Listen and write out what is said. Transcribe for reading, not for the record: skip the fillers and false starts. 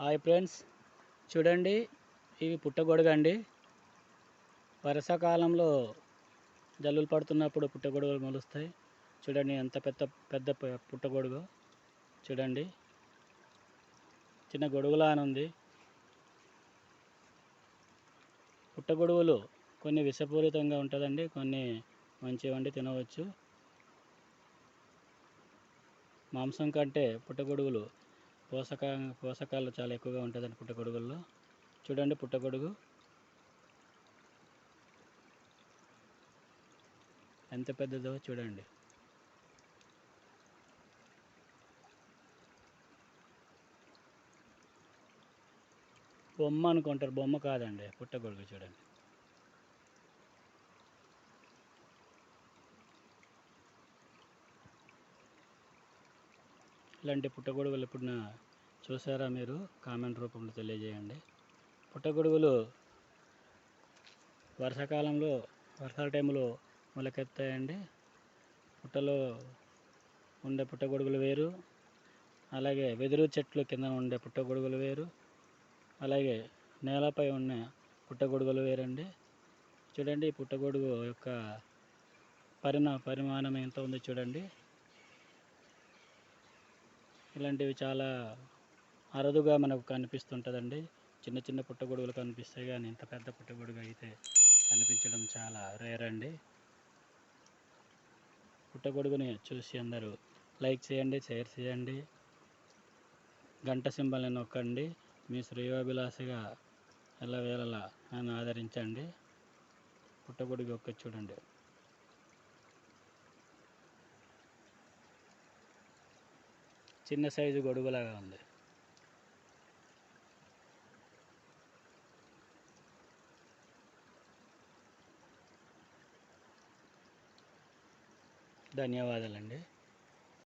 Hi friends, చూడండి. ఇవి పుట్టగొడుగు అండి. వర్షాకాలంలో జల్లులు పడుతున్నప్పుడు పుట్టగొడుగులు మొలుస్తాయి. చూడండి ఎంత పెద్ద పెద్ద పుట్టగొడుగు. చూడండి, చిన్న గొడుగులానే ఉంది. పుట్టగొడుగులు కొన్ని విషపూరితంగా ఉంటుందండి, కొన్ని మంచివండి, తినవచ్చు. మాంసం కంటే పుట్టగొడుగులు పోషకాలు చాలా ఎక్కువగా ఉంటుందండి పుట్టగొడుగుల్లో. చూడండి, పుట్టగొడుగు ఎంత పెద్దదో చూడండి. బొమ్మ అనుకుంటారు, బొమ్మ కాదండి, పుట్టగొడుగు. చూడండి, ఇలాంటి పుట్టగొడుగులు ఎప్పుడన్నా చూసారా మీరు? కామెంట్ రూపంలో తెలియజేయండి. పుట్టగొడుగులు వర్షాల టైంలో మొలకెత్తాయండి. పుట్టలో ఉండే పుట్టగొడుగులు వేరు, అలాగే వెదురు చెట్లు కింద ఉండే పుట్టగొడుగులు వేరు, అలాగే నేలపై ఉన్న పుట్టగొడుగులు వేరండి. చూడండి, ఈ పుట్టగొడుగు యొక్క పరిమాణం ఎంత ఉందో చూడండి. ఇలాంటివి చాలా అరుదుగా మనకు కనిపిస్తుంటుందండి. చిన్న చిన్న పుట్టగొడుగులు కనిపిస్తాయి, కానీ ఇంత పెద్ద పుట్టగొడుగు అయితే కనిపించడం చాలా రేర్ అండి. పుట్టగొడుగుని చూసి అందరూ లైక్ చేయండి, షేర్ చేయండి, గంట సింబల్ని నొక్కండి. మీ శ్రేయోభిలాషగా ఎల్లవేళలా నన్ను ఆదరించండి. పుట్టగొడుగు ఒక్క చూడండి, చిన్న సైజు గొడుగులాగా ఉంది. ధన్యవాదాలండి.